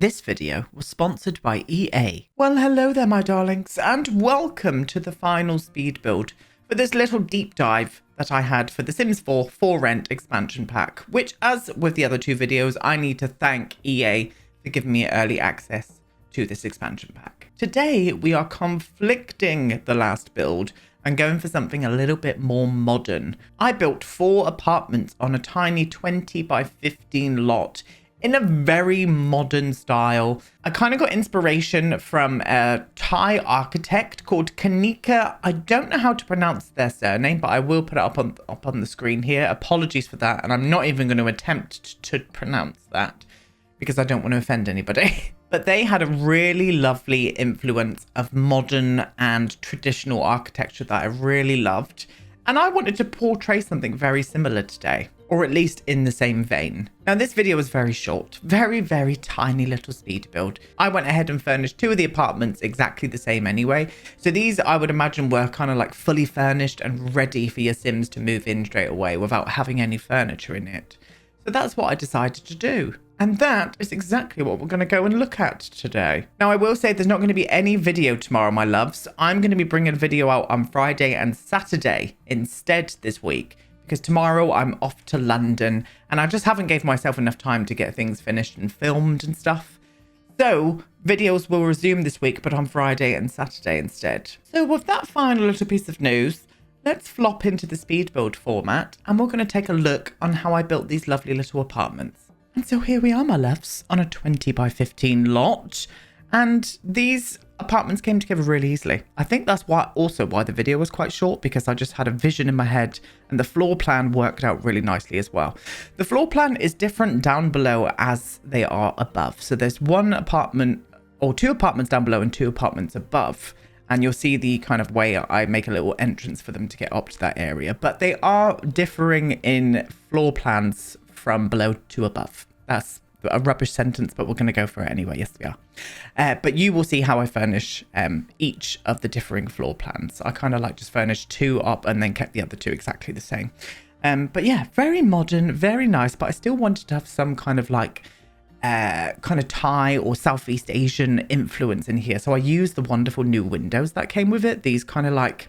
This video was sponsored by EA. Well, hello there, my darlings, and welcome to the final speed build for this little deep dive that I had for The Sims 4 For Rent expansion pack, which, as with the other two videos, I need to thank EA for giving me early access to this expansion pack. Today, we are conflicting the last build and going for something a little bit more modern. I built 4 apartments on a tiny 20 by 15 lot in a very modern style. I kind of got inspiration from a Thai architect called Kanika. I don't know how to pronounce their surname, but I will put it up on the screen here. Apologies for that, and I'm not even going to attempt to pronounce that because I don't want to offend anybody. But they had a really lovely influence of modern and traditional architecture that I really loved. And I wanted to portray something very similar today, or at least in the same vein. Now, this video was very short, very tiny little speed build. I went ahead and furnished 2 of the apartments exactly the same anyway. So these, I would imagine, were kind of like fully furnished and ready for your Sims to move in straight away without having any furniture in it. So that's what I decided to do. And that is exactly what we're going to go and look at today. Now, I will say there's not going to be any video tomorrow, my loves. I'm going to be bringing a video out on Friday and Saturday instead this week, because tomorrow I'm off to London and I just haven't gave myself enough time to get things finished and filmed and stuff. So videos will resume this week, but on Friday and Saturday instead. So with that final little piece of news, let's flop into the speed build format and we're going to take a look on how I built these lovely little apartments. And so here we are, my loves, on a 20 by 15 lot. And these apartments came together really easily. I think that's why the video was quite short, because I just had a vision in my head and the floor plan worked out really nicely as well. The floor plan is different down below as they are above. So there's 1 apartment or 2 apartments down below and 2 apartments above. And you'll see the kind of way I make a little entrance for them to get up to that area. But they are differing in floor plans from below to above. That's a rubbish sentence, but we're going to go for it anyway. Yes, we are. But you will see how I furnish each of the differing floor plans. I kind of like just furnished 2 up and then kept the other 2 exactly the same. But yeah, very modern, very nice. But I still wanted to have some kind of like kind of Thai or Southeast Asian influence in here. So I used the wonderful new windows that came with it. These kind of like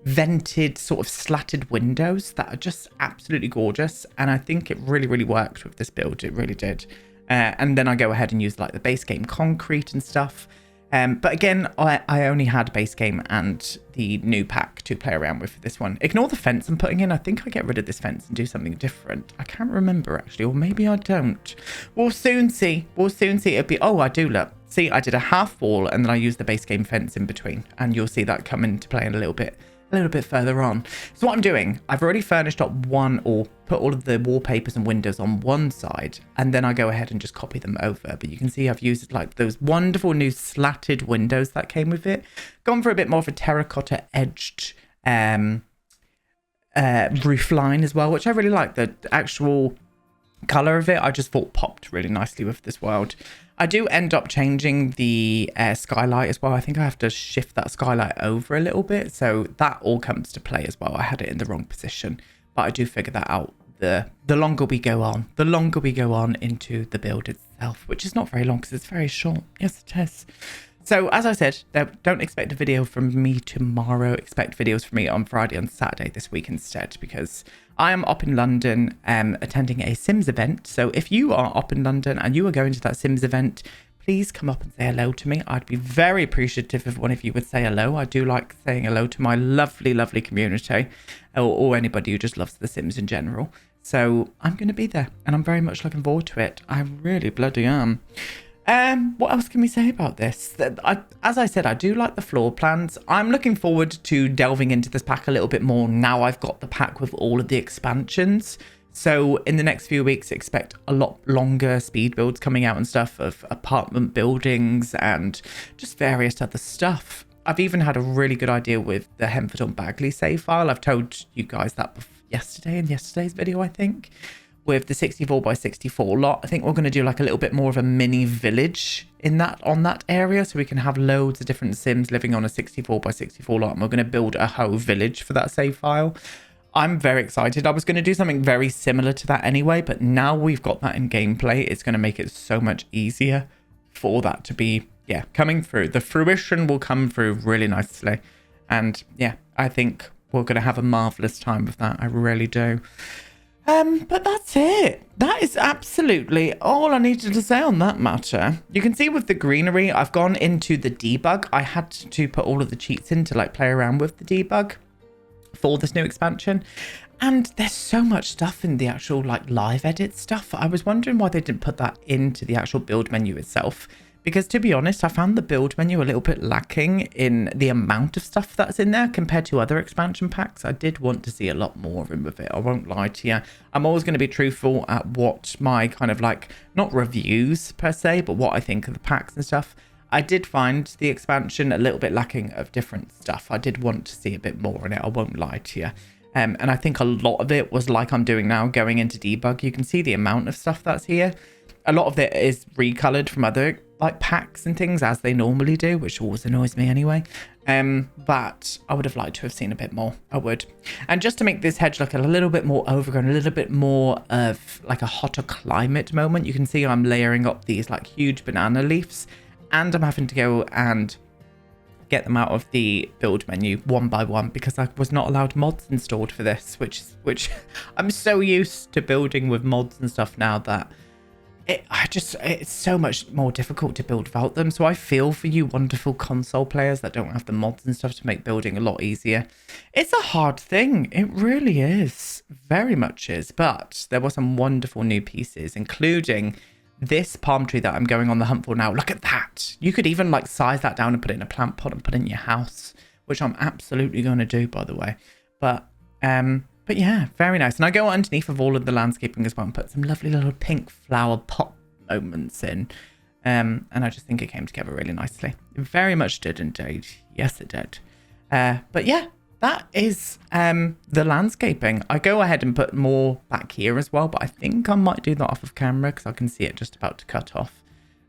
vented sort of slatted windows that are just absolutely gorgeous, and I think it really worked with this build. It really did. And then I go ahead and use like the base game concrete and stuff, but again, I only had base game and the new pack to play around with for this one. Ignore the fence I'm putting in. I think I get rid of this fence and do something different. I can't remember actually, or maybe I don't. We'll soon see. It'll be, oh, I do, look, see, I did a half wall and then I used the base game fence in between, and you'll see that come into play in a little bit further on. So what I'm doing, I've already furnished up one, or put all of the wallpapers and windows on one side, and then I go ahead and just copy them over. But you can see I've used like those wonderful new slatted windows that came with it. Gone for a bit more of a terracotta edged roof line as well, which I really like. The actual color of it, I just thought popped really nicely with this world. I do end up changing the skylight as well. I think I have to shift that skylight over a little bit, so that all comes to play as well. I had it in the wrong position, but I do figure that out the longer we go on. The longer we go on into the build itself, which is not very long because it's very short. Yes, it is. So as I said, don't expect a video from me tomorrow. Expect videos from me on Friday and Saturday this week instead, because I am up in London attending a Sims event. So if you are up in London and you are going to that Sims event, please come up and say hello to me. I'd be very appreciative if one of you would say hello. I do like saying hello to my lovely community, or anybody who just loves The Sims in general. So I'm going to be there and I'm very much looking forward to it. I really bloody am. What else can we say about this? As I said, I do like the floor plans. I'm looking forward to delving into this pack a little bit more now I've got the pack with all of the expansions. So in the next few weeks, expect a lot longer speed builds coming out and stuff of apartment buildings and just various other stuff. I've even had a really good idea with the Hemford on Bagley save file. I've told you guys that yesterday in yesterday's video, I think. With the 64 by 64 lot, I think we're going to do like a little bit more of a mini village on that area, so we can have loads of different Sims living on a 64 by 64 lot, and we're going to build a whole village for that save file. I'm very excited. I was going to do something very similar to that anyway, but now we've got that in gameplay, it's going to make it so much easier for that to be, yeah, coming through. The fruition will come through really nicely. And yeah, I think we're going to have a marvelous time with that. I really do. But that's it. That is absolutely all I needed to say on that matter. You can see with the greenery, I've gone into the debug. I had to put all of the cheats in to like play around with the debug for this new expansion. And there's so much stuff in the actual like live edit stuff. I was wondering why they didn't put that into the actual build menu itself. Because to be honest, I found the build menu a little bit lacking in the amount of stuff that's in there compared to other expansion packs. I did want to see a lot more in with it. I won't lie to you. I'm always going to be truthful at what my kind of like, not reviews per se, but what I think of the packs and stuff. I did find the expansion a little bit lacking of different stuff. I did want to see a bit more in it. I won't lie to you. And I think a lot of it was like I'm doing now, going into debug. You can see the amount of stuff that's here. A lot of it is recolored from other like packs and things as they normally do, which always annoys me anyway. But I would have liked to have seen a bit more. I would. And just to make this hedge look a little bit more overgrown, a little bit more of like a hotter climate moment, you can see I'm layering up these like huge banana leaves, and I'm having to go and get them out of the build menu one by one because I was not allowed mods installed for this, which I'm so used to building with mods and stuff now that it's so much more difficult to build without them. So I feel for you wonderful console players that don't have the mods and stuff to make building a lot easier. It's a hard thing. It really is. Very much is. But there were some wonderful new pieces, including this palm tree that I'm going on the hunt for now. Look at that. You could even like size that down and put it in a plant pot and put it in your house, which I'm absolutely going to do, by the way. But yeah, very nice. And I go underneath of all of the landscaping as well and put some lovely little pink flower pop moments in. And I just think it came together really nicely. It very much did indeed. Yes, it did. But yeah, that is the landscaping. I go ahead and put more back here as well, but I think I might do that off of camera because I can see it just about to cut off.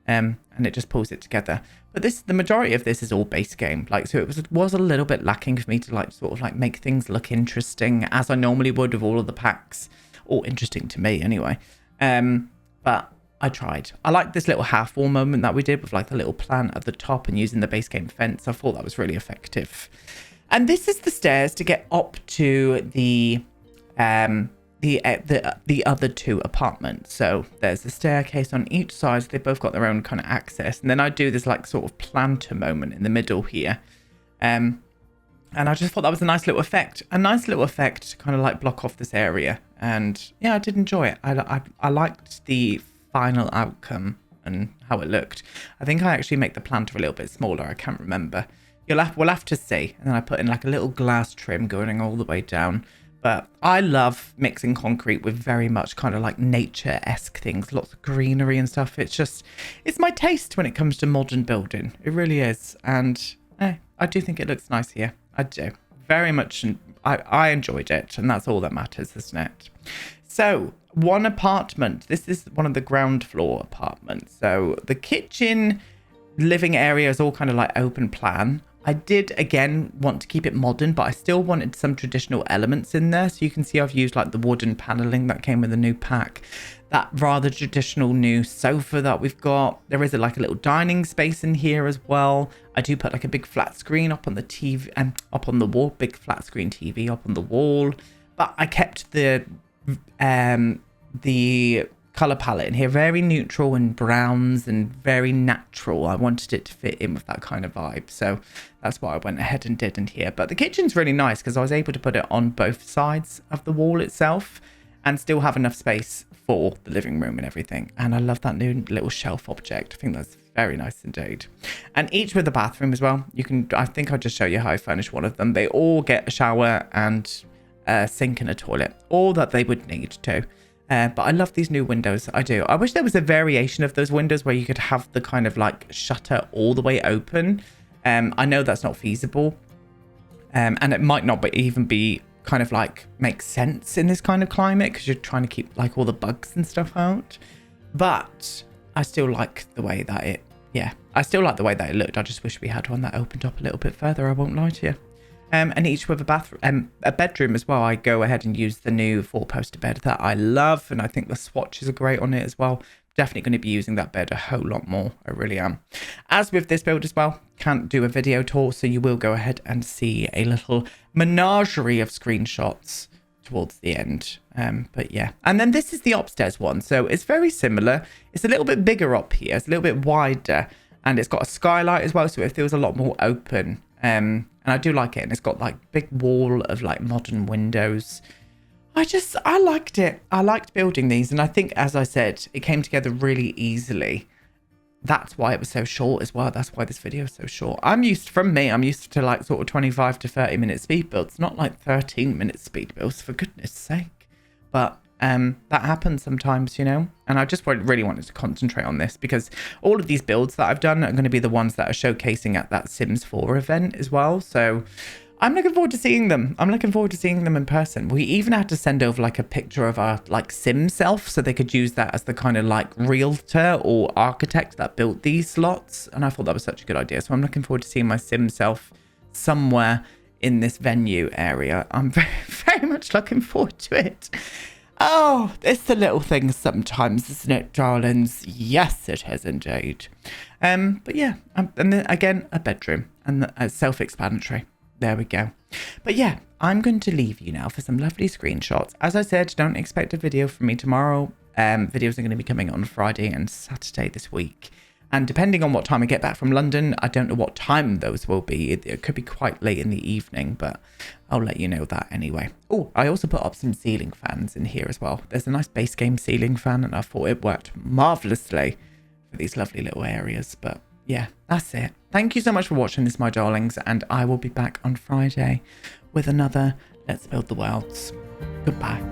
And it just pulls it together. But the majority of this is all base game. Like, so it was a little bit lacking for me to like sort of like make things look interesting as I normally would with all of the packs, or interesting to me anyway. But I tried. I like this little half wall moment that we did with like the little plant at the top and using the base game fence. I thought that was really effective. And this is the stairs to get up to the other two apartments. So there's a staircase on each side. So they both got their own kind of access. And then I do this like sort of planter moment in the middle here. And I just thought that was a nice little effect. A nice little effect to kind of like block off this area. And yeah, I did enjoy it. I liked the final outcome and how it looked. I think I actually make the planter a little bit smaller. I can't remember. We'll have to see. And then I put in like a little glass trim going all the way down. But I love mixing concrete with very much kind of like nature-esque things, lots of greenery and stuff. It's my taste when it comes to modern building. It really is. And I do think it looks nice here. I do. Very much. I enjoyed it. And that's all that matters, isn't it? So one apartment. This is one of the ground floor apartments. So the kitchen living area is all kind of like open plan. I did, again, want to keep it modern, but I still wanted some traditional elements in there. So you can see I've used like the wooden paneling that came with the new pack. That rather traditional new sofa that we've got. There is like a little dining space in here as well. I do put like a big flat screen up on the TV and up on the wall. Big flat screen TV up on the wall. But I kept the color palette in here very neutral and browns and very natural. I wanted it to fit in with that kind of vibe, so that's what I went ahead and did in here. But the kitchen's really nice because I was able to put it on both sides of the wall itself and still have enough space for the living room and everything. And I love that new little shelf object. I think that's very nice indeed. And each with a bathroom as well. I think I'll just show you how I furnished one of them. They all get a shower and a sink and a toilet, all that they would need to. But I love these new windows. I do. I wish there was a variation of those windows where you could have the kind of like shutter all the way open. I know that's not feasible. And it might not even be kind of like make sense in this kind of climate because you're trying to keep like all the bugs and stuff out. But I still like the way that it looked. I just wish we had one that opened up a little bit further. I won't lie to you. And each with a bathroom, a bedroom as well. I go ahead and use the new 4-poster bed that I love, and I think the swatches are great on it as well. definitely going to be using that bed a whole lot more. I really am. As with this build as well, can't do a video tour, so you will go ahead and see a little menagerie of screenshots towards the end. But yeah, and then this is the upstairs one, so it's very similar. It's a little bit bigger up here, it's a little bit wider, and it's got a skylight as well, so it feels a lot more open. And I do like it, and it's got like big wall of like modern windows. I liked it. I liked building these, and I think, as I said, it came together really easily. That's why it was so short as well. That's why this video is so short. I'm used to like sort of 25 to 30 minute speed builds, not like 13-minute speed builds, for goodness sake. But that happens sometimes, you know, and I just really wanted to concentrate on this because all of these builds that I've done are going to be the ones that are showcasing at that Sims 4 event as well. So I'm looking forward to seeing them. I'm looking forward to seeing them in person. We even had to send over like a picture of our like Sim self so they could use that as the kind of like realtor or architect that built these slots. And I thought that was such a good idea. So I'm looking forward to seeing my Sim self somewhere in this venue area. I'm very, very much looking forward to it. Oh, it's the little things sometimes, isn't it, darlings? Yes, it is indeed. But yeah, and then again, a bedroom, and self-explanatory. There we go. But yeah, I'm going to leave you now for some lovely screenshots. As I said, don't expect a video from me tomorrow. Videos are going to be coming on Friday and Saturday this week. And depending on what time I get back from London, I don't know what time those will be. It could be quite late in the evening, but I'll let you know that anyway. Oh, I also put up some ceiling fans in here as well. There's a nice base game ceiling fan, and I thought it worked marvelously for these lovely little areas. But yeah, that's it. Thank you so much for watching this, my darlings, and I will be back on Friday with another Let's Build the Worlds. Goodbye.